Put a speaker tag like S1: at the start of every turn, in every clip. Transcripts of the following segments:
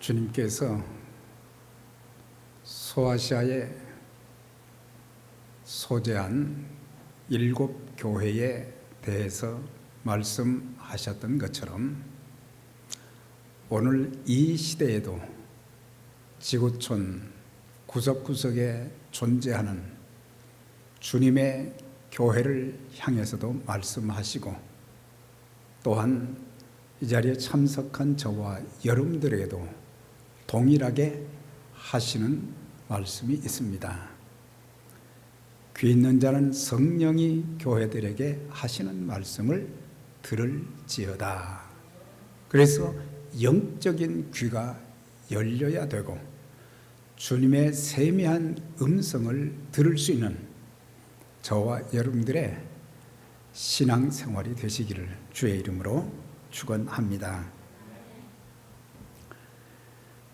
S1: 주님께서 소아시아에 소재한 7교회에 대해서 말씀하셨던 것처럼 오늘 이 시대에도 지구촌 구석구석에 존재하는 주님의 교회를 향해서도 말씀하시고, 또한 이 자리에 참석한 저와 여러분들에게도 동일하게 하시는 말씀이 있습니다. 귀 있는 자는 성령이 교회들에게 하시는 말씀을 들을지어다. 그래서 영적인 귀가 열려야 되고 주님의 세미한 음성을 들을 수 있는 저와 여러분들의 신앙생활이 되시기를 주의 이름으로 축원합니다.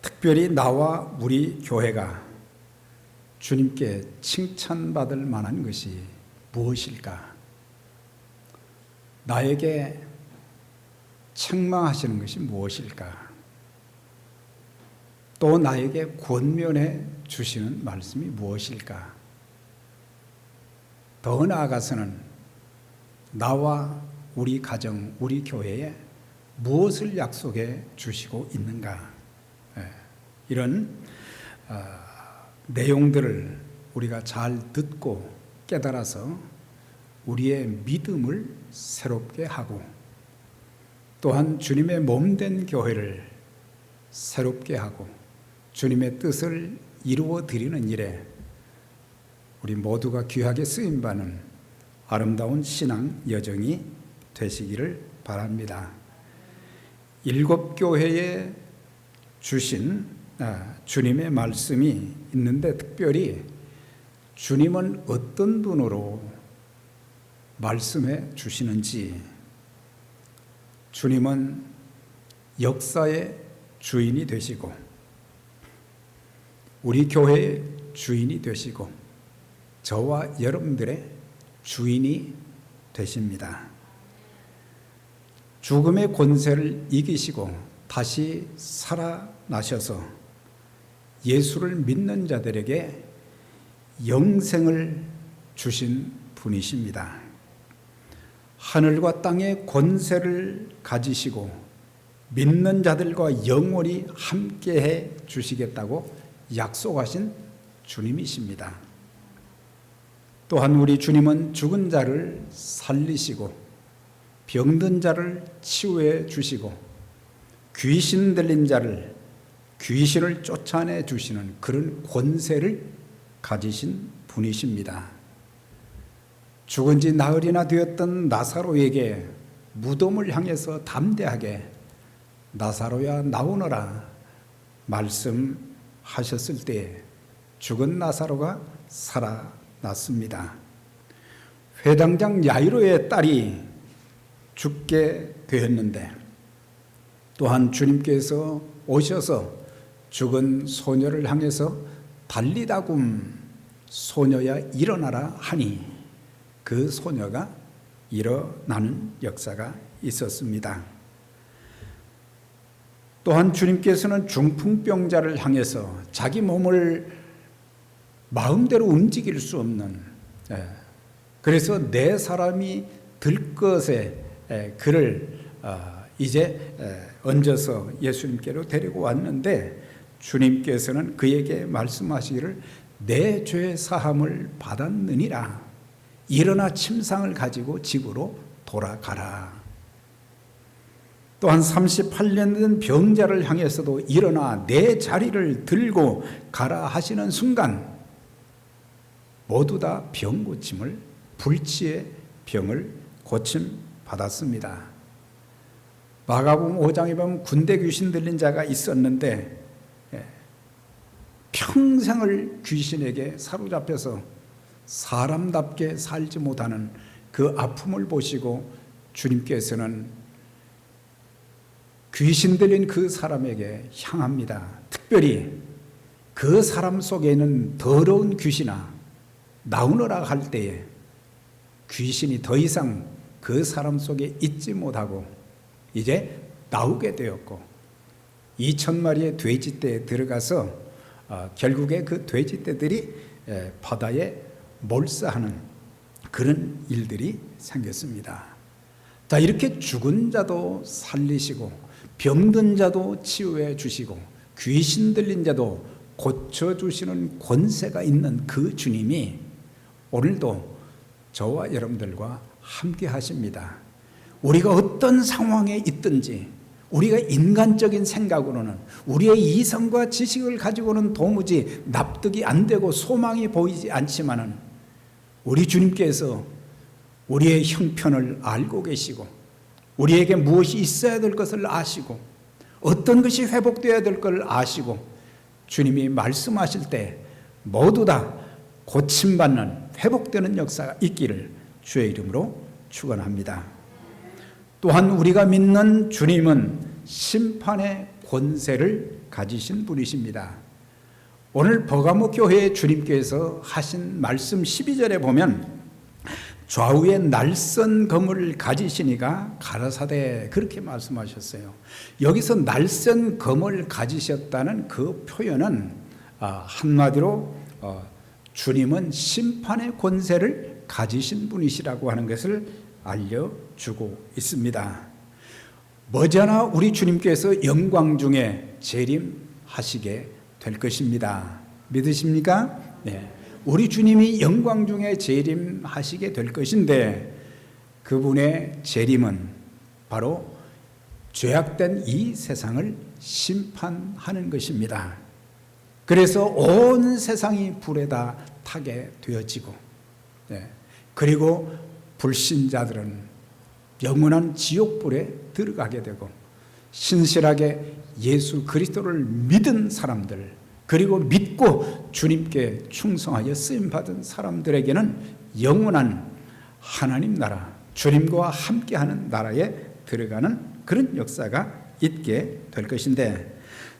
S1: 특별히 나와 우리 교회가 주님께 칭찬받을 만한 것이 무엇일까? 나에게 책망하시는 것이 무엇일까? 또 나에게 권면해 주시는 말씀이 무엇일까? 더 나아가서는 나와 우리 가정, 우리 교회에 무엇을 약속해 주시고 있는가? 이런 내용들을 우리가 잘 듣고 깨달아서 우리의 믿음을 새롭게 하고, 또한 주님의 몸된 교회를 새롭게 하고 주님의 뜻을 이루어 드리는 일에 우리 모두가 귀하게 쓰임받는 아름다운 신앙 여정이 되시기를 바랍니다. 7교회에 주신 주님의 말씀이 있는데, 특별히 주님은 어떤 분으로 말씀해 주시는지, 주님은 역사의 주인이 되시고 우리 교회의 주인이 되시고 저와 여러분들의 주인이 되십니다. 죽음의 권세를 이기시고 다시 살아나셔서 예수를 믿는 자들에게 영생을 주신 분이십니다. 하늘과 땅의 권세를 가지시고 믿는 자들과 영원히 함께해 주시겠다고 약속하신 주님이십니다. 또한 우리 주님은 죽은 자를 살리시고 병든 자를 치유해 주시고 귀신 들린 자를 귀신을 쫓아내 주시는 그런 권세를 가지신 분이십니다. 죽은 지 나흘이나 되었던 나사로에게 무덤을 향해서 담대하게 나사로야 나오너라 말씀하셨을 때 죽은 나사로가 살아났습니다. 회당장 야이로의 딸이 죽게 되었는데, 또한 주님께서 오셔서 죽은 소녀를 향해서 달리다굼 소녀야 일어나라 하니 그 소녀가 일어나는 역사가 있었습니다. 또한 주님께서는 중풍병자를 향해서 자기 몸을 마음대로 움직일 수 없는, 그래서 내 사람이 들 것에 그를 이제 얹어서 예수님께로 데리고 왔는데, 주님께서는 그에게 말씀하시기를 내 죄 사함을 받았느니라, 일어나 침상을 가지고 집으로 돌아가라. 또한 38년 된 병자를 향해서도 일어나 내 자리를 들고 가라 하시는 순간 모두 다 병 고침을, 불치의 병을 고침 받았습니다. 마가복음 5장에 보면 군대 귀신 들린 자가 있었는데 평생을 귀신에게 사로잡혀서 사람답게 살지 못하는 그 아픔을 보시고 주님께서는 귀신 들린 그 사람에게 향합니다. 특별히 그 사람 속에 있는 더러운 귀신아 나오너라 할 때에 귀신이 더 이상 그 사람 속에 있지 못하고 이제 나오게 되었고, 2,000마리의 돼지떼에 들어가서 결국에 그 돼지떼들이 바다에 몰사하는 그런 일들이 생겼습니다. 자, 이렇게 죽은 자도 살리시고 병든 자도 치유해 주시고 귀신 들린 자도 고쳐주시는 권세가 있는 그 주님이 오늘도 저와 여러분들과 함께 하십니다. 우리가 어떤 상황에 있든지 우리가 인간적인 생각으로는 우리의 이성과 지식을 가지고는 도무지 납득이 안 되고 소망이 보이지 않지만은 우리 주님께서 우리의 형편을 알고 계시고 우리에게 무엇이 있어야 될 것을 아시고 어떤 것이 회복되어야 될 걸 아시고 주님이 말씀하실 때 모두 다 고침받는 회복되는 역사가 있기를 주의 이름으로 축원합니다. 또한 우리가 믿는 주님은 심판의 권세를 가지신 분이십니다. 오늘 버가모 교회의 주님께서 하신 말씀 12절에 보면 좌우에 날선 검을 가지시니가 가라사대 그렇게 말씀하셨어요. 여기서 날선 검을 가지셨다는 그 표현은 한마디로 주님은 심판의 권세를 가지신 분이시라고 하는 것을 알려주고 있습니다. 머지않아 우리 주님께서 영광 중에 재림하시게 될 것입니다. 믿으십니까? 네. 우리 주님이 영광 중에 재림하시게 될 것인데 그분의 재림은 바로 죄악된 이 세상을 심판하는 것입니다. 그래서 온 세상이 불에 다 타게 되어지고 그리고 불신자들은 영원한 지옥불에 들어가게 되고 신실하게 예수 그리스도를 믿은 사람들 그리고 믿고 주님께 충성하여 쓰임받은 사람들에게는 영원한 하나님 나라 주님과 함께하는 나라에 들어가는 그런 역사가 있게 될 것인데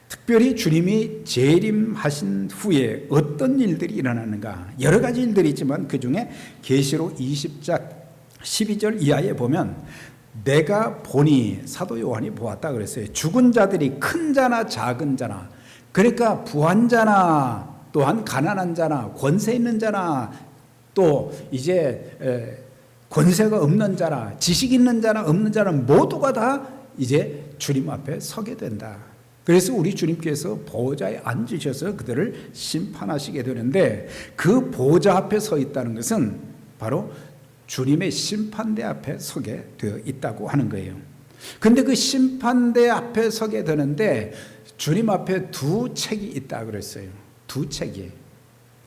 S1: 특별히 주님이 재림하신 후에 어떤 일들이 일어나는가 여러 가지 일들이 있지만 그 중에 계시록 20장 12절 이하에 보면 내가 보니 사도 요한이 보았다 그랬어요. 죽은 자들이 큰 자나 작은 자나 그러니까 부한 자나 또한 가난한 자나 권세 있는 자나 또 이제 권세가 없는 자나 지식 있는 자나 없는 자는 모두가 다 이제 주님 앞에 서게 된다. 그래서 우리 주님께서 보좌에 앉으셔서 그들을 심판하시게 되는데 그 보좌 앞에 서 있다는 것은 바로 주님의 심판대 앞에 서게 되어 있다고 하는 거예요. 그런데 그 심판대 앞에 서게 되는데 주님 앞에 두 책이 있다 그랬어요. 두 책이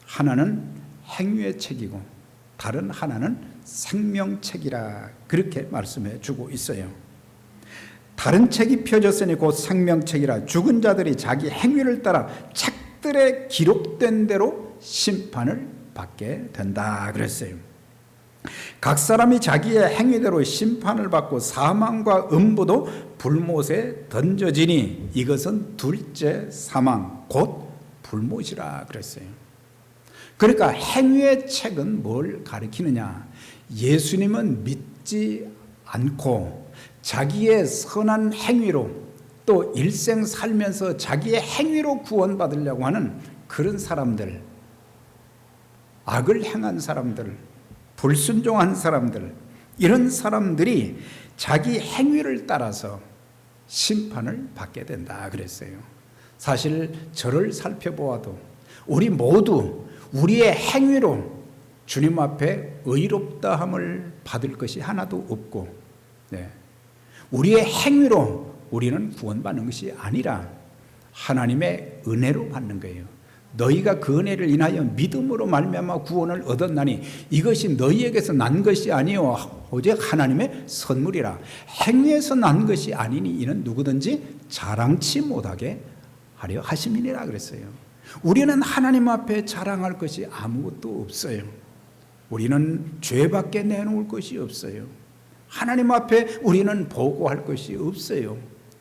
S1: 하나는 행위의 책이고 다른 하나는 생명책이라 그렇게 말씀해 주고 있어요. 다른 책이 펴졌으니 곧 생명책이라 죽은 자들이 자기 행위를 따라 책들에 기록된 대로 심판을 받게 된다 그랬어요. 각 사람이 자기의 행위대로 심판을 받고 사망과 음부도 불못에 던져지니 이것은 둘째 사망 곧 불못이라 그랬어요. 그러니까 행위의 책은 뭘 가리키느냐? 예수님은 믿지 않고 자기의 선한 행위로 또 일생 살면서 자기의 행위로 구원받으려고 하는 그런 사람들, 악을 행한 사람들, 불순종한 사람들, 이런 사람들이 자기 행위를 따라서 심판을 받게 된다 그랬어요. 사실 저를 살펴보아도 우리 모두 우리의 행위로 주님 앞에 의롭다함을 받을 것이 하나도 없고 우리의 행위로 우리는 구원받는 것이 아니라 하나님의 은혜로 받는 거예요. 너희가 그 은혜를 인하여 믿음으로 말미암아 구원을 얻었나니 이것이 너희에게서 난 것이 아니요 오직 하나님의 선물이라. 행위에서 난 것이 아니니 이는 누구든지 자랑치 못하게 하려 하심이니라 그랬어요. 우리는 하나님 앞에 자랑할 것이 아무것도 없어요. 우리는 죄밖에 내놓을 것이 없어요. 하나님 앞에 우리는 보고할 것이 없어요.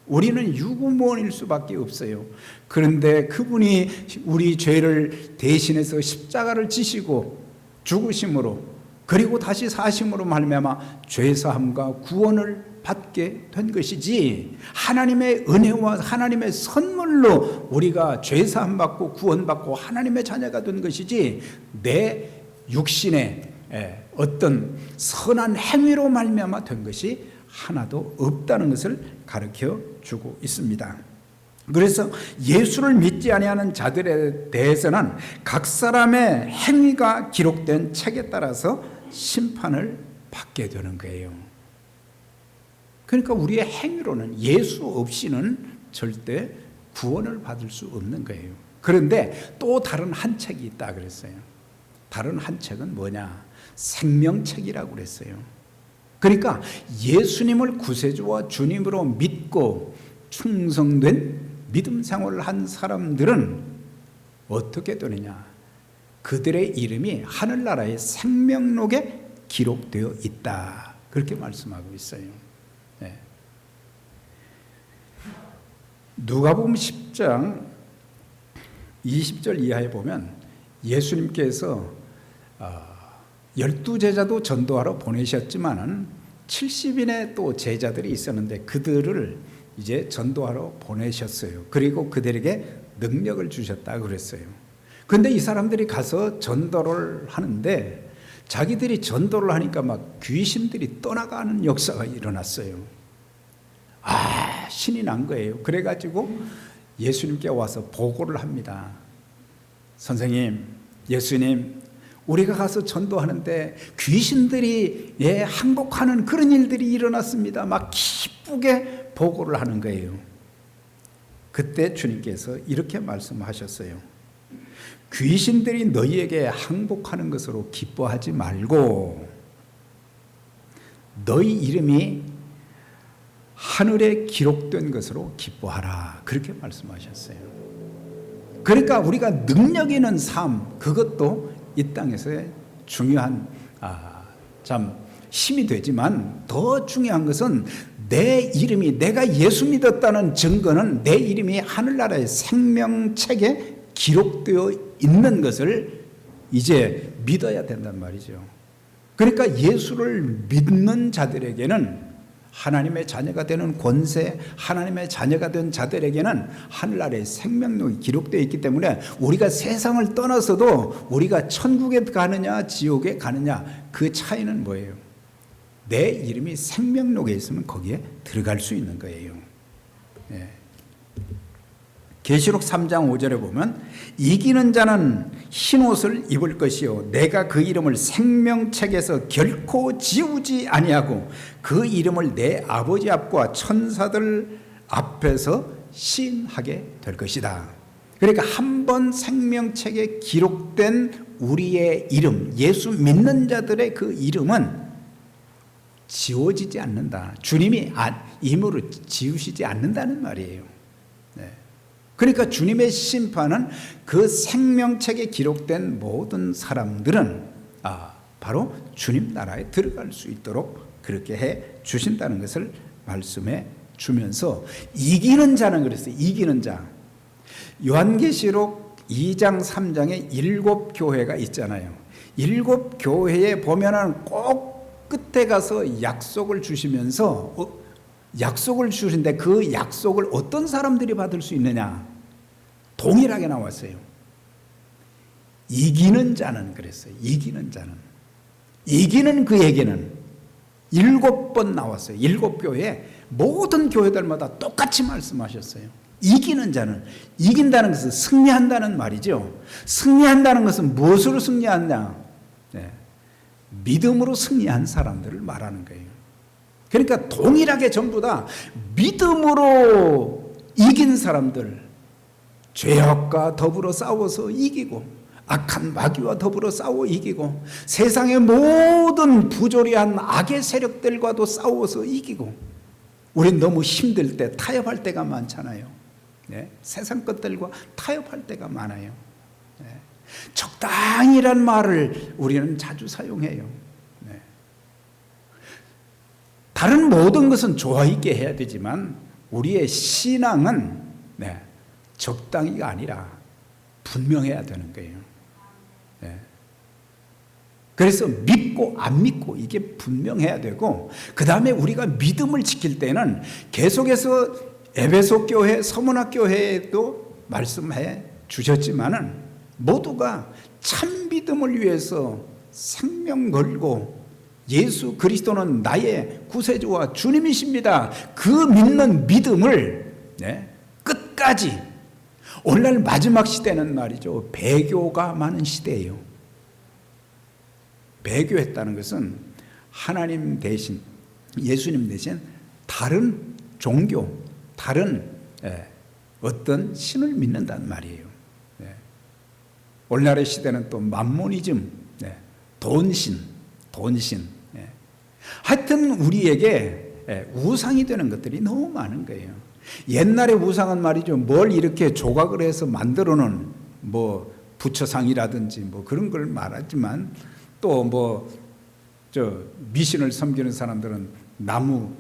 S1: 우리는 유구무원일 수밖에 없어요. 그런데 그분이 우리 죄를 대신해서 십자가를 지시고 죽으심으로 그리고 다시 사심으로 말미암아 죄사함과 구원을 받게 된 것이지, 하나님의 은혜와 하나님의 선물로 우리가 죄사함 받고 구원 받고 하나님의 자녀가 된 것이지, 내 육신의 어떤 선한 행위로 말미암아 된 것이 하나도 없다는 것을 가르쳐 주고 있습니다. 그래서 예수를 믿지 아니하는 자들에 대해서는 각 사람의 행위가 기록된 책에 따라서 심판을 받게 되는 거예요. 그러니까 우리의 행위로는, 예수 없이는 절대 구원을 받을 수 없는 거예요. 그런데 또 다른 한 책이 있다 그랬어요. 다른 한 책은 뭐냐? 생명책이라고 그랬어요. 그러니까 예수님을 구세주와 주님으로 믿고 충성된 믿음 생활을 한 사람들은 어떻게 되느냐? 그들의 이름이 하늘나라의 생명록에 기록되어 있다, 그렇게 말씀하고 있어요. 네. 누가복음 10장 20절 이하에 보면 예수님께서 12제자도 전도하러 보내셨지만은 70인의 또 제자들이 있었는데 그들을 이제 전도하러 보내셨어요. 그리고 그들에게 능력을 주셨다 그랬어요. 근데 이 사람들이 가서 전도를 하는데 자기들이 전도를 하니까 막 귀신들이 떠나가는 역사가 일어났어요. 신이 난 거예요. 그래가지고 예수님께 와서 보고를 합니다. 선생님, 예수님, 우리가 가서 전도하는데 귀신들이 항복하는 그런 일들이 일어났습니다. 막 기쁘게 보고를 하는 거예요. 그때 주님께서 이렇게 말씀하셨어요. 귀신들이 너희에게 항복하는 것으로 기뻐하지 말고 너희 이름이 하늘에 기록된 것으로 기뻐하라, 그렇게 말씀하셨어요. 그러니까 우리가 능력 있는 삶, 그것도 이 땅에서의 중요한 참 힘이 되지만, 더 중요한 것은 내 이름이, 내가 예수 믿었다는 증거는 내 이름이 하늘나라의 생명책에 기록되어 있는 것을 이제 믿어야 된단 말이죠. 그러니까 예수를 믿는 자들에게는 하나님의 자녀가 되는 권세, 하나님의 자녀가 된 자들에게는 하늘나라의 생명록이 기록되어 있기 때문에 우리가 세상을 떠나서도 우리가 천국에 가느냐 지옥에 가느냐 그 차이는 뭐예요? 내 이름이 생명록에 있으면 거기에 들어갈 수 있는 거예요. 네. 계시록 3장 5절에 보면 이기는 자는 흰옷을 입을 것이요 내가 그 이름을 생명책에서 결코 지우지 아니하고 그 이름을 내 아버지 앞과 천사들 앞에서 시인하게 될 것이다. 그러니까 한 번 생명책에 기록된 우리의 이름, 예수 믿는 자들의 그 이름은 지워지지 않는다. 주님이 임으로 지우시지 않는다는 말이에요. 네. 그러니까 주님의 심판은 그 생명책에 기록된 모든 사람들은 바로 주님 나라에 들어갈 수 있도록 그렇게 해 주신다는 것을 말씀해 주면서 이기는 자는 그랬어요. 이기는 자. 요한계시록 2장 3장에 7교회가 있잖아요. 7교회에 보면은 꼭 끝에 가서 약속을 주시면서 약속을 주신데 그 약속을 어떤 사람들이 받을 수 있느냐? 동일하게 나왔어요. 이기는 자는 그랬어요. 이기는 자는. 이기는 그에게는 7번 나왔어요. 7교회 모든 교회들마다 똑같이 말씀하셨어요. 이기는 자는, 이긴다는 것은 승리한다는 말이죠. 승리한다는 것은 무엇으로 승리하느냐? 네. 믿음으로 승리한 사람들을 말하는 거예요. 그러니까 동일하게 전부 다 믿음으로 이긴 사람들, 죄악과 더불어 싸워서 이기고 악한 마귀와 더불어 싸워 이기고 세상의 모든 부조리한 악의 세력들과도 싸워서 이기고, 우린 너무 힘들 때 타협할 때가 많잖아요. 네? 세상 것들과 타협할 때가 많아요. 네. 적당이란 말을 우리는 자주 사용해요. 네. 다른 모든 것은 조화 있게 해야 되지만 우리의 신앙은 적당히가 아니라 분명해야 되는 거예요. 네. 그래서 믿고 안 믿고 이게 분명해야 되고, 그 다음에 우리가 믿음을 지킬 때는 계속해서 에베소 교회, 서문학 교회에도 말씀해 주셨지만은 모두가 참 믿음을 위해서 생명 걸고 예수 그리스도는 나의 구세주와 주님이십니다, 그 믿는 믿음을 끝까지. 오늘날 마지막 시대는 말이죠, 배교가 많은 시대예요. 배교했다는 것은 하나님 대신, 예수님 대신 다른 종교, 다른 어떤 신을 믿는다는 말이에요. 오늘날의 시대는 또 만모니즘, 돈신. 하여튼 우리에게 우상이 되는 것들이 너무 많은 거예요. 옛날의 우상은 말이죠, 뭘 이렇게 조각을 해서 만들어 놓은 뭐 부처상이라든지 뭐 그런 걸 말하지만, 또 미신을 섬기는 사람들은 나무,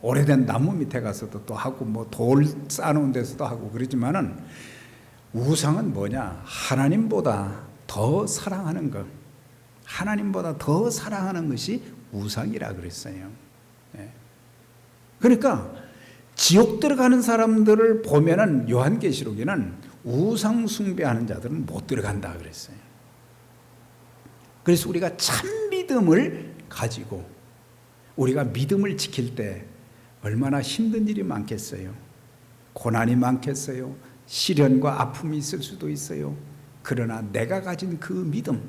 S1: 오래된 나무 밑에 가서도 또 하고, 뭐 돌 쌓아놓은 데서도 하고 그러지만은, 우상은 뭐냐? 하나님보다 더 사랑하는 것, 하나님보다 더 사랑하는 것이 우상이라 그랬어요. 그러니까 지옥 들어가는 사람들을 보면은 요한계시록에는 우상 숭배하는 자들은 못 들어간다 그랬어요. 그래서 우리가 참 믿음을 가지고 우리가 믿음을 지킬 때 얼마나 힘든 일이 많겠어요. 고난이 많겠어요. 시련과 아픔이 있을 수도 있어요. 그러나 내가 가진 그 믿음,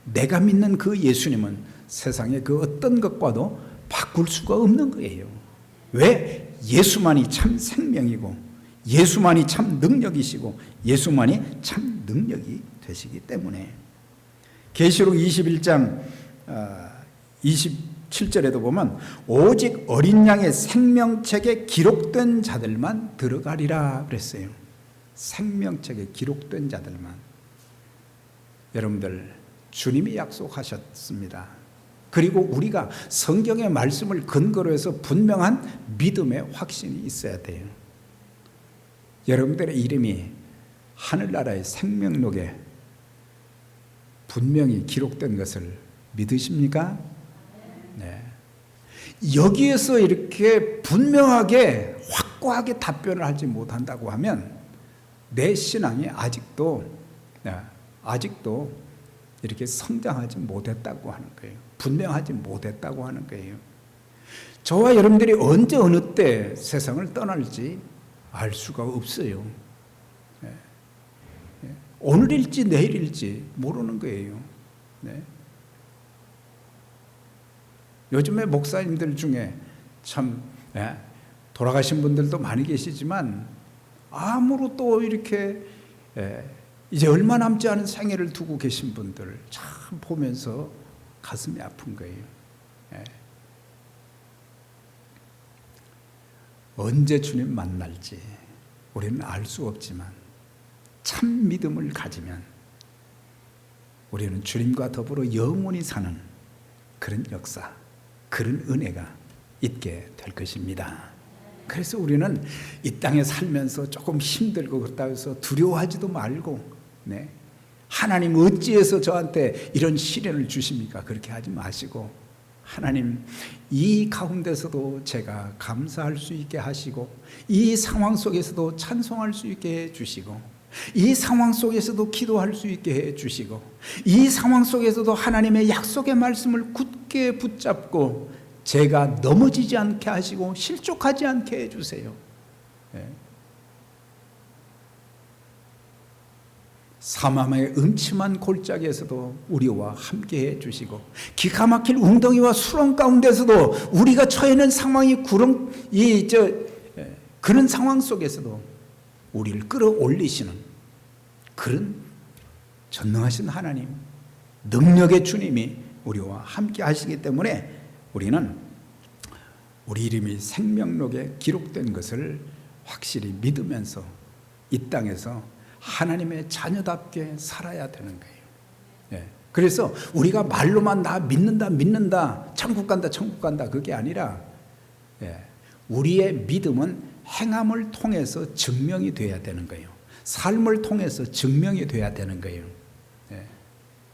S1: 내가 믿는 그 예수님은 세상의 그 어떤 것과도 바꿀 수가 없는 거예요. 왜? 예수만이 참 생명이고, 예수만이 참 능력이시고, 예수만이 참 능력이 되시기 때문에. 계시록 21장 27절에도 보면 오직 어린 양의 생명책에 기록된 자들만 들어가리라 그랬어요. 생명책에 기록된 자들만. 여러분들, 주님이 약속하셨습니다. 그리고 우리가 성경의 말씀을 근거로 해서 분명한 믿음의 확신이 있어야 돼요. 여러분들의 이름이 하늘나라의 생명록에 분명히 기록된 것을 믿으십니까? 네. 여기에서 이렇게 분명하게 확고하게 답변을 하지 못한다고 하면 내 신앙이 아직도 이렇게 성장하지 못했다고 하는 거예요. 분명하지 못했다고 하는 거예요. 저와 여러분들이 언제 어느 때 세상을 떠날지 알 수가 없어요. 오늘일지 내일일지 모르는 거예요. 요즘에 목사님들 중에 참 돌아가신 분들도 많이 계시지만, 암으로 또 이렇게 이제 얼마 남지 않은 생애를 두고 계신 분들 참 보면서 가슴이 아픈 거예요. 언제 주님 만날지 우리는 알 수 없지만 참 믿음을 가지면 우리는 주님과 더불어 영원히 사는 그런 역사, 그런 은혜가 있게 될 것입니다. 그래서 우리는 이 땅에 살면서 조금 힘들고 그렇다 해서 두려워하지도 말고, 하나님 어찌해서 저한테 이런 시련을 주십니까? 그렇게 하지 마시고, 하나님 이 가운데서도 제가 감사할 수 있게 하시고, 이 상황 속에서도 찬송할 수 있게 해주시고, 이 상황 속에서도 기도할 수 있게 해주시고, 이 상황 속에서도 하나님의 약속의 말씀을 굳게 붙잡고 제가 넘어지지 않게 하시고 실족하지 않게 해주세요. 사망의 음침한 골짜기에서도 우리와 함께 해주시고, 기가 막힐 웅덩이와 수렁 가운데서도 우리가 처해 있는 상황이 그런 상황 속에서도 우리를 끌어올리시는 그런 전능하신 하나님, 능력의 주님이 우리와 함께 하시기 때문에 우리는 우리 이름이 생명록에 기록된 것을 확실히 믿으면서 이 땅에서 하나님의 자녀답게 살아야 되는 거예요. 그래서 우리가 말로만 나 믿는다, 천국 간다 그게 아니라, 우리의 믿음은 행함을 통해서 증명이 돼야 되는 거예요. 삶을 통해서 증명이 돼야 되는 거예요.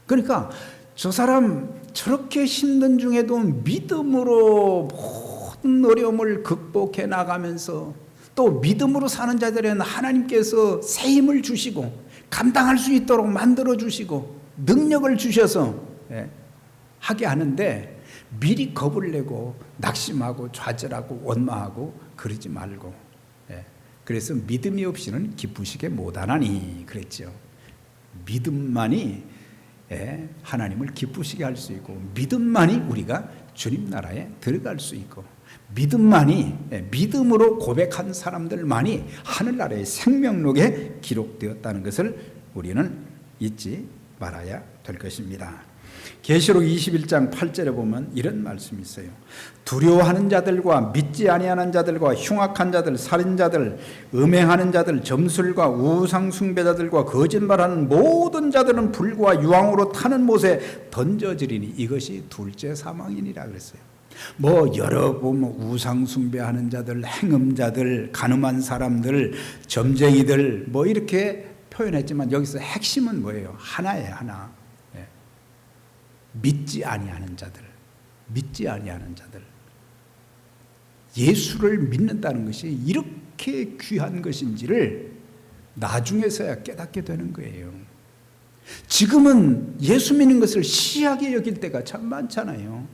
S1: 그러니까 저 사람 저렇게 힘든 중에도 믿음으로 모든 어려움을 극복해 나가면서 또 믿음으로 사는 자들에는 하나님께서 새 힘을 주시고 감당할 수 있도록 만들어 주시고 능력을 주셔서 하게 하는데 미리 겁을 내고 낙심하고 좌절하고 원망하고 그러지 말고 그래서 믿음이 없이는 기쁘시게 못하나니 그랬죠. 믿음만이 하나님을 기쁘시게 할 수 있고 믿음만이 우리가 주님 나라에 들어갈 수 있고 믿음만이 믿음으로 고백한 사람들만이 하늘나라의 생명록에 기록되었다는 것을 우리는 잊지 말아야 될 것입니다. 계시록 21장 8절에 보면 이런 말씀이 있어요. 두려워하는 자들과 믿지 아니하는 자들과 흉악한 자들, 살인자들, 음행하는 자들, 점술과 우상 숭배자들과 거짓말하는 모든 자들은 불과 유황으로 타는 못에 던져지리니 이것이 둘째 사망이니라 그랬어요. 여러 우상 숭배하는 자들, 행음자들, 간음한 사람들, 점쟁이들 이렇게 표현했지만 여기서 핵심은 뭐예요? 하나예요, 하나. 믿지 아니하는 자들, 믿지 아니하는 자들. 예수를 믿는다는 것이 이렇게 귀한 것인지를 나중에서야 깨닫게 되는 거예요. 지금은 예수 믿는 것을 시하게 여길 때가 참 많잖아요.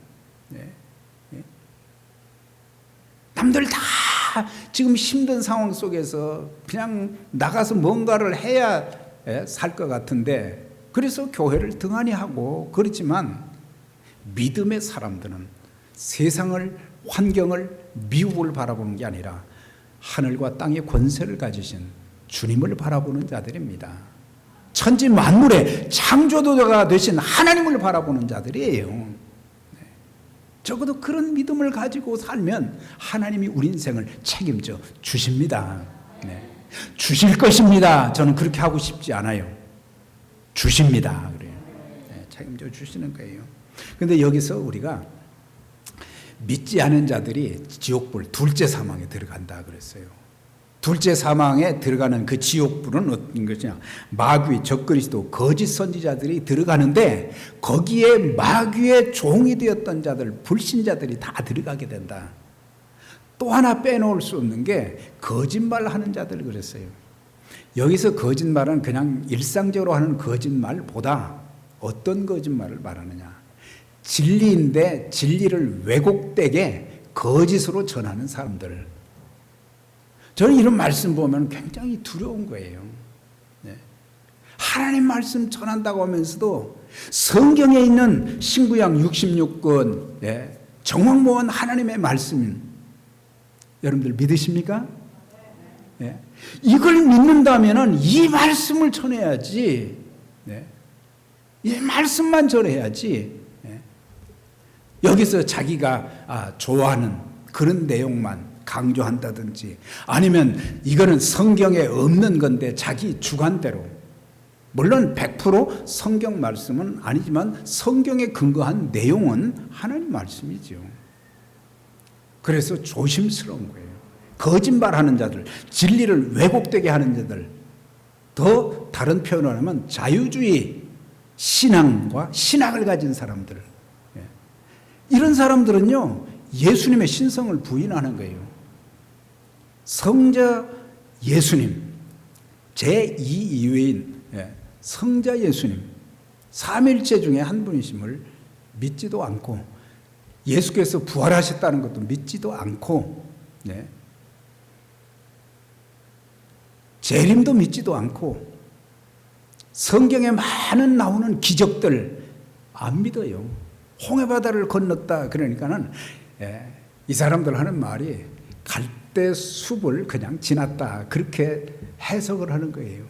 S1: 남들 다 지금 힘든 상황 속에서 그냥 나가서 뭔가를 해야 살 것 같은데 그래서 교회를 등한히 하고 그렇지만 믿음의 사람들은 세상을 환경을 미국을 바라보는 게 아니라 하늘과 땅의 권세를 가지신 주님을 바라보는 자들입니다. 천지 만물의 창조주가 되신 하나님을 바라보는 자들이에요. 적어도 그런 믿음을 가지고 살면 하나님이 우리 인생을 책임져 주십니다. 주실 것입니다. 저는 그렇게 하고 싶지 않아요. 주십니다. 그래요. 책임져 주시는 거예요. 그런데 여기서 우리가 믿지 않은 자들이 지옥불 둘째 사망에 들어간다 그랬어요. 둘째 사망에 들어가는 그 지옥불은 어떤 것이냐? 마귀, 적그리스도, 거짓 선지자들이 들어가는데 거기에 마귀의 종이 되었던 자들, 불신자들이 다 들어가게 된다. 또 하나 빼놓을 수 없는 게 거짓말하는 자들 그랬어요. 여기서 거짓말은 그냥 일상적으로 하는 거짓말보다 어떤 거짓말을 말하느냐? 진리인데 진리를 왜곡되게 거짓으로 전하는 사람들. 저는 이런 말씀 보면 굉장히 두려운 거예요. 하나님 말씀 전한다고 하면서도 성경에 있는 신구약 66권 정확무한 하나님의 말씀 여러분들 믿으십니까? 이걸 믿는다면 이 말씀을 전해야지. 이 말씀만 전해야지. 여기서 자기가 좋아하는 그런 내용만 강조한다든지 아니면 이거는 성경에 없는 건데 자기 주관대로 물론 100% 성경 말씀은 아니지만 성경에 근거한 내용은 하나님 말씀이죠. 그래서 조심스러운 거예요. 거짓말하는 자들, 진리를 왜곡되게 하는 자들, 더 다른 표현을 하면 자유주의 신앙과 신학을 가진 사람들, 이런 사람들은요 예수님의 신성을 부인하는 거예요. 성자 예수님, 제2위인 성자 예수님, 삼일체 중에 한 분이심을 믿지도 않고 예수께서 부활하셨다는 것도 믿지도 않고 재림도 믿지도 않고 성경에 많은 나오는 기적들 안 믿어요. 홍해바다를 건넜다 그러니까는 이 사람들 하는 말이 갈대 숲을 그냥 지났다 그렇게 해석을 하는 거예요.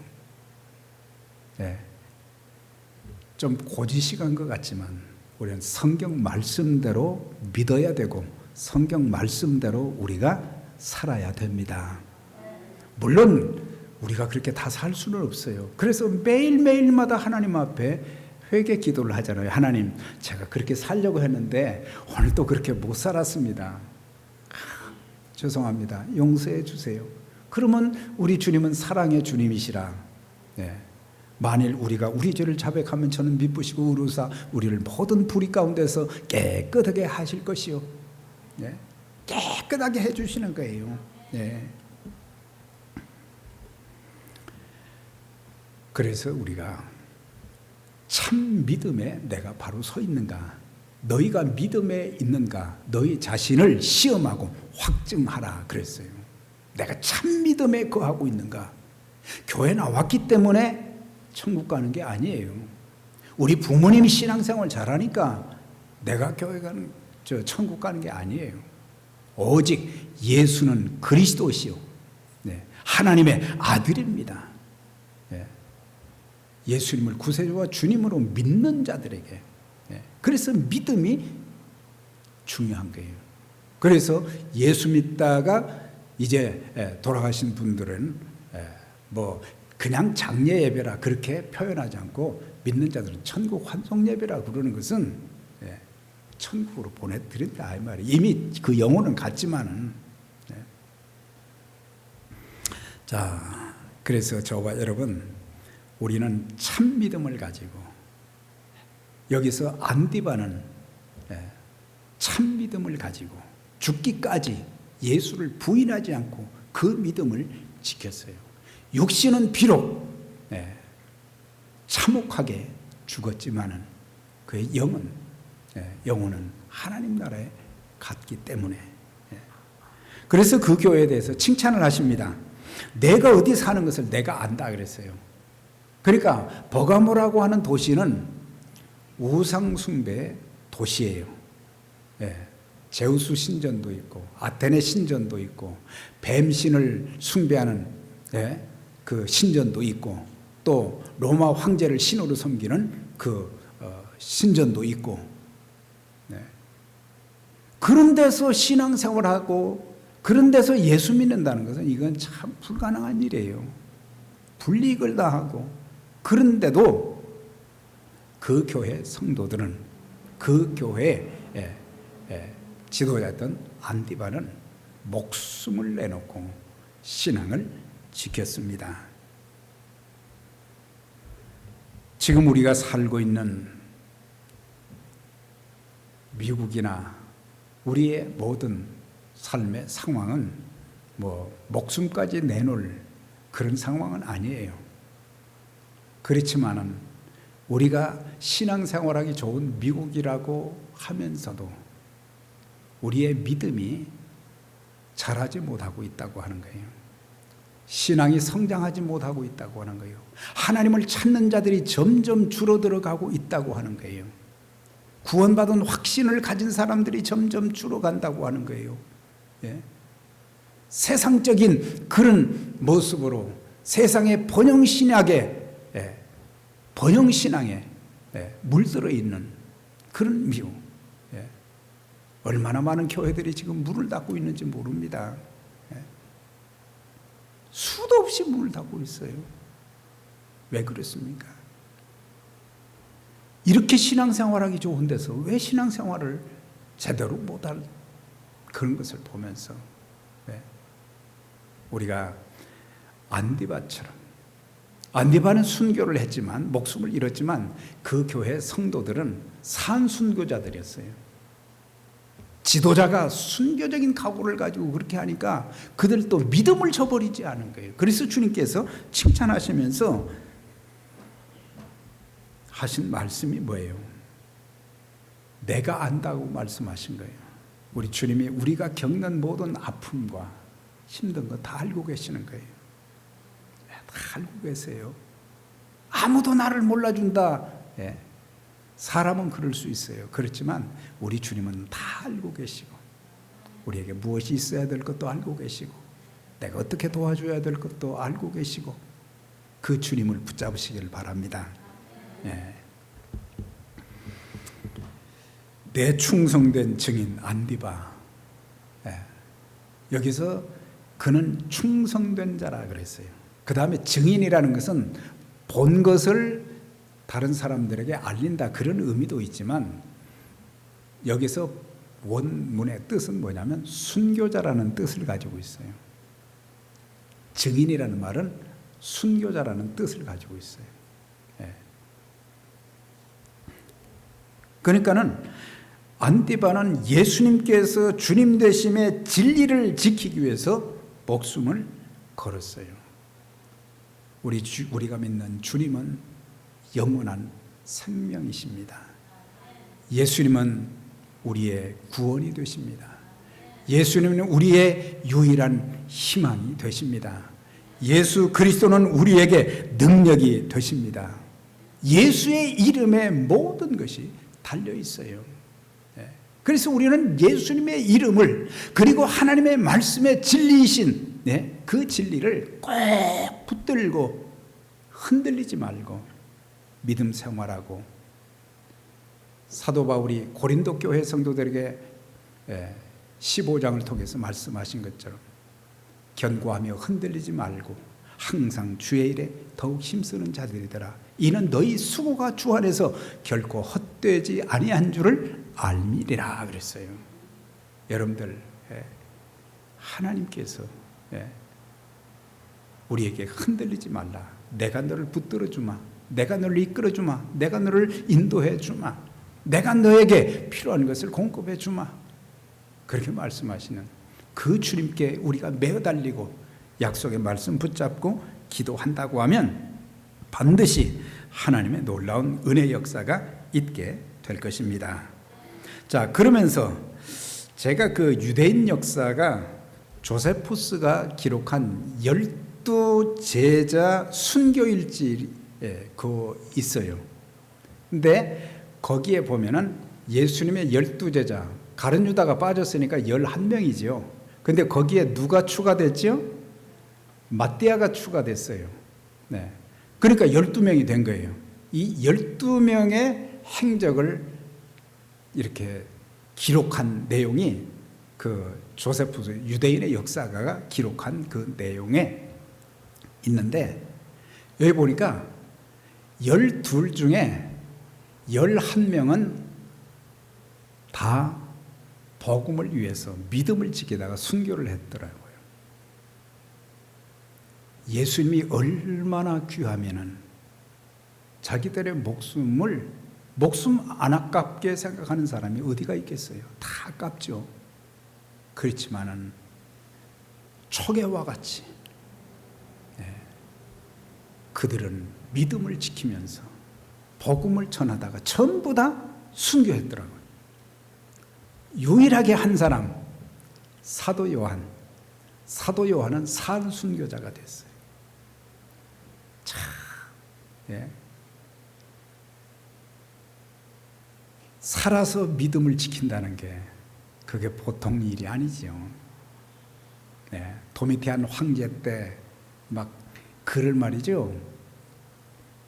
S1: 좀 고지식한 것 같지만 우리는 성경 말씀대로 믿어야 되고 성경 말씀대로 우리가 살아야 됩니다. 물론 우리가 그렇게 다 살 수는 없어요. 그래서 매일매일마다 하나님 앞에 회개 기도를 하잖아요. 하나님, 제가 그렇게 살려고 했는데 오늘 또 그렇게 못 살았습니다. 죄송합니다. 용서해 주세요. 그러면 우리 주님은 사랑의 주님이시라. 만일 우리가 우리 죄를 자백하면 저는 미쁘시고 의로사 우리를 모든 불의 가운데서 깨끗하게 하실 것이요. 네? 깨끗하게 해주시는 거예요. 네. 그래서 우리가 참 믿음에 내가 바로 서 있는가, 너희가 믿음에 있는가, 너희 자신을 시험하고 확증하라 그랬어요. 내가 참 믿음에 거하고 있는가. 교회 나왔기 때문에 천국 가는 게 아니에요. 우리 부모님이 신앙생활 잘하니까 내가 교회 가는, 천국 가는 게 아니에요. 오직 예수는 그리스도시요, 네, 하나님의 아들입니다. 네. 예수님을 구세주와 주님으로 믿는 자들에게, 네, 그래서 믿음이 중요한 거예요. 그래서 예수 믿다가 이제 돌아가신 분들은 뭐 그냥 장례 예배라 그렇게 표현하지 않고 믿는 자들은 천국 환송 예배라 그러는 것은 천국으로 보내드린다 이 말이에요. 이미 그 영혼은 갔지만은. 자, 그래서 저와 여러분, 우리는 참 믿음을 가지고, 여기서 안디바는 참 믿음을 가지고 죽기까지 예수를 부인하지 않고 그 믿음을 지켰어요. 육신은 비록 참혹하게 죽었지만은 그의 영혼은 하나님 나라에 갔기 때문에. 그래서 그 교회에 대해서 칭찬을 하십니다. 내가 어디 사는 것을 내가 안다 그랬어요. 그러니까 버가모라고 하는 도시는 우상 숭배의 도시예요. 제우스 신전도 있고 아테네 신전도 있고 뱀신을 숭배하는 그 신전도 있고 또 로마 황제를 신으로 섬기는 그 신전도 있고, 그런 데서 신앙생활하고 그런 데서 예수 믿는다는 것은 이건 참 불가능한 일이에요. 불이익을 당하고, 그런데도 그 교회 성도들은, 그 교회의 지도자였던 안디바는 목숨을 내놓고 신앙을 지켰습니다. 지금 우리가 살고 있는 미국이나 우리의 모든 삶의 상황은 뭐 목숨까지 내놓을 그런 상황은 아니에요. 그렇지만은 우리가 신앙생활하기 좋은 미국이라고 하면서도 우리의 믿음이 자라지 못하고 있다고 하는 거예요. 신앙이 성장하지 못하고 있다고 하는 거예요. 하나님을 찾는 자들이 점점 줄어들어가고 있다고 하는 거예요. 구원받은 확신을 가진 사람들이 점점 줄어간다고 하는 거예요. 세상적인 그런 모습으로 세상의 번영신앙에 물들어 있는 그런 미국. 얼마나 많은 교회들이 지금 문을 닫고 있는지 모릅니다. 수도 없이 문을 닫고 있어요. 왜 그렇습니까? 이렇게 신앙생활하기 좋은 데서 왜 신앙생활을 제대로 못할 그런 것을 보면서 우리가 안디바처럼, 안디바는 순교를 했지만 목숨을 잃었지만 그 교회 성도들은 산순교자들이었어요. 지도자가 순교적인 각오를 가지고 그렇게 하니까 그들도 믿음을 저버리지 않은 거예요. 그래서 주님께서 칭찬하시면서 하신 말씀이 뭐예요? 내가 안다고 말씀하신 거예요. 우리 주님이 우리가 겪는 모든 아픔과 힘든 거 다 알고 계시는 거예요. 다 알고 계세요. 아무도 나를 몰라준다. 사람은 그럴 수 있어요. 그렇지만 우리 주님은 다 알고 계시고, 우리에게 무엇이 있어야 될 것도 알고 계시고, 내가 어떻게 도와줘야 될 것도 알고 계시고, 그 주님을 붙잡으시길 바랍니다. 내 충성된 증인 안디바. 여기서 그는 충성된 자라 그랬어요. 그 다음에 증인이라는 것은 본 것을 다른 사람들에게 알린다, 그런 의미도 있지만 여기서 원문의 뜻은 뭐냐면 순교자라는 뜻을 가지고 있어요. 증인이라는 말은 순교자라는 뜻을 가지고 있어요. 그러니까는 안디바는 예수님께서 주님 되심의 진리를 지키기 위해서 목숨을 걸었어요. 우리가 믿는 주님은 영원한 생명이십니다. 예수님은 우리의 구원이 되십니다. 예수님은 우리의 유일한 희망이 되십니다. 예수 그리스도는 우리에게 능력이 되십니다. 예수의 이름에 모든 것이 달려 있어요. 그래서 우리는 예수님의 이름을, 그리고 하나님의 말씀의 진리이신 그 진리를 꼭 붙들고 흔들리지 말고 믿음 생활하고, 사도 바울이 고린도 교회 성도들에게 15장을 통해서 말씀하신 것처럼 견고하며 흔들리지 말고 항상 주의 일에 더욱 힘쓰는 자들이더라. 이는 너희 수고가 주 안에서 결코 헛되지 아니한 줄을 알미리라 그랬어요. 여러분들, 하나님께서 우리에게 흔들리지 말라. 내가 너를 붙들어 주마. 내가 너를 이끌어 주마. 내가 너를 인도해 주마. 내가 너에게 필요한 것을 공급해 주마. 그렇게 말씀하시는 그 주님께 우리가 매어달리고 약속의 말씀 붙잡고 기도한다고 하면 반드시 하나님의 놀라운 은혜 역사가 있게 될 것입니다. 자, 그러면서 제가 그 유대인 역사가 조세푸스가 기록한 12제자 순교일지 그거 있어요. 근데 거기에 보면은 예수님의 12제자, 가룟 유다가 빠졌으니까 11명이지요. 근데 거기에 누가 추가됐죠? 마띠아가 추가됐어요. 네. 그러니까 12명이 된 거예요. 이 12명의 행적을 이렇게 기록한 내용이 그 조세푸스 유대인의 역사가가 기록한 그 내용에 있는데, 여기 보니까 12 중에 11명은 다 복음을 위해서 믿음을 지키다가 순교를 했더라고요. 예수님이 얼마나 귀하면은 자기들의 목숨 안 아깝게 생각하는 사람이 어디가 있겠어요? 다 아깝죠. 그렇지만은 초계와 같이 그들은 믿음을 지키면서 복음을 전하다가 전부 다 순교했더라고요. 유일하게 한 사람, 사도 요한. 사도 요한은 산순교자가 됐어요. 참, 살아서 믿음을 지킨다는 게 그게 보통 일이 아니죠. 도미티안 황제 때 막 그를 말이죠.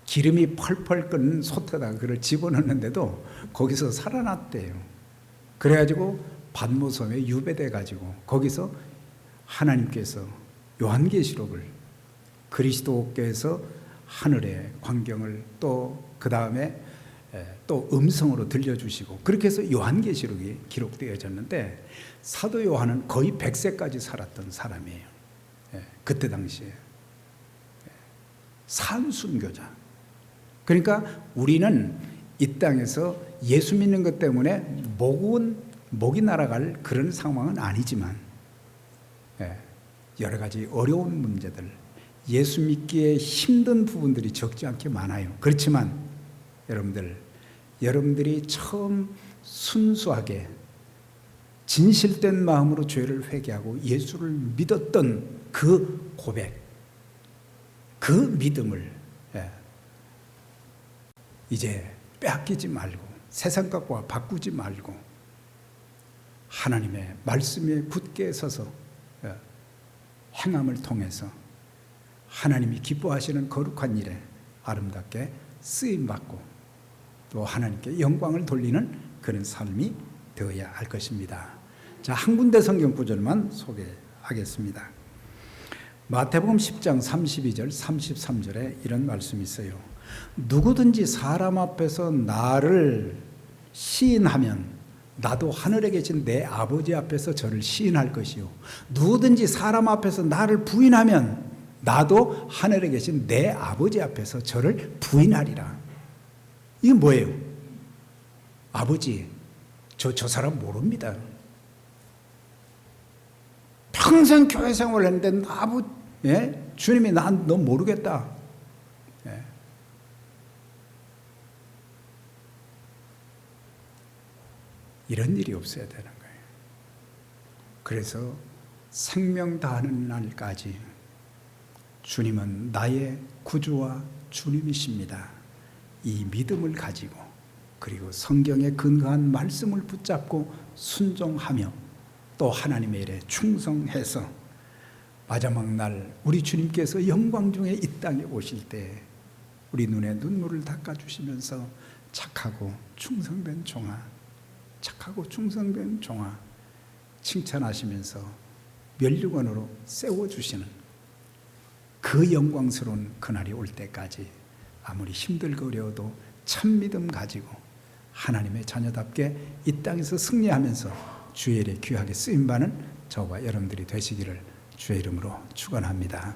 S1: 기름이 펄펄 끓는 솥에다가 그를 집어넣는데도 거기서 살아났대요. 그래가지고 반모섬에 유배돼 가지고 거기서 하나님께서 요한계시록을, 그리스도께서 하늘의 광경을 또 그 다음에 또 음성으로 들려주시고, 그렇게 해서 요한계시록이 기록되어졌는데, 사도 요한은 거의 100세까지 살았던 사람이에요. 그때 당시에 산순교자. 그러니까 우리는 이 땅에서 예수 믿는 것 때문에 목이 날아갈 그런 상황은 아니지만, 여러 가지 어려운 문제들, 예수 믿기에 힘든 부분들이 적지 않게 많아요. 그렇지만 여러분들이 처음 순수하게 진실된 마음으로 죄를 회개하고 예수를 믿었던 그 고백, 그 믿음을 이제 빼앗기지 말고 세상 것과 바꾸지 말고 하나님의 말씀에 굳게 서서 행함을 통해서 하나님이 기뻐하시는 거룩한 일에 아름답게 쓰임받고 또 하나님께 영광을 돌리는 그런 삶이 되어야 할 것입니다. 자, 한 군데 성경 구절만 소개하겠습니다. 마태복음 10장 32절 33절에 이런 말씀이 있어요. 누구든지 사람 앞에서 나를 시인하면 나도 하늘에 계신 내 아버지 앞에서 저를 시인할 것이요, 누구든지 사람 앞에서 나를 부인하면 나도 하늘에 계신 내 아버지 앞에서 저를 부인하리라. 이게 뭐예요? 아버지, 저 사람 모릅니다. 평생 교회 생활을 했는데 주님이 난 너 모르겠다. 예. 이런 일이 없어야 되는 거예요. 그래서 생명 다하는 날까지 주님은 나의 구주와 주님이십니다. 이 믿음을 가지고 그리고 성경에 근거한 말씀을 붙잡고 순종하며 또 하나님의 일에 충성해서 마지막 날 우리 주님께서 영광 중에 이 땅에 오실 때 우리 눈에 눈물을 닦아주시면서 착하고 충성된 종아, 착하고 충성된 종아 칭찬하시면서 면류관으로 세워주시는 그 영광스러운 그날이 올 때까지 아무리 힘들고 어려워도 참 믿음 가지고 하나님의 자녀답게 이 땅에서 승리하면서 주의 일에 귀하게 쓰임받는 저와 여러분들이 되시기를 주의 이름으로 축원합니다.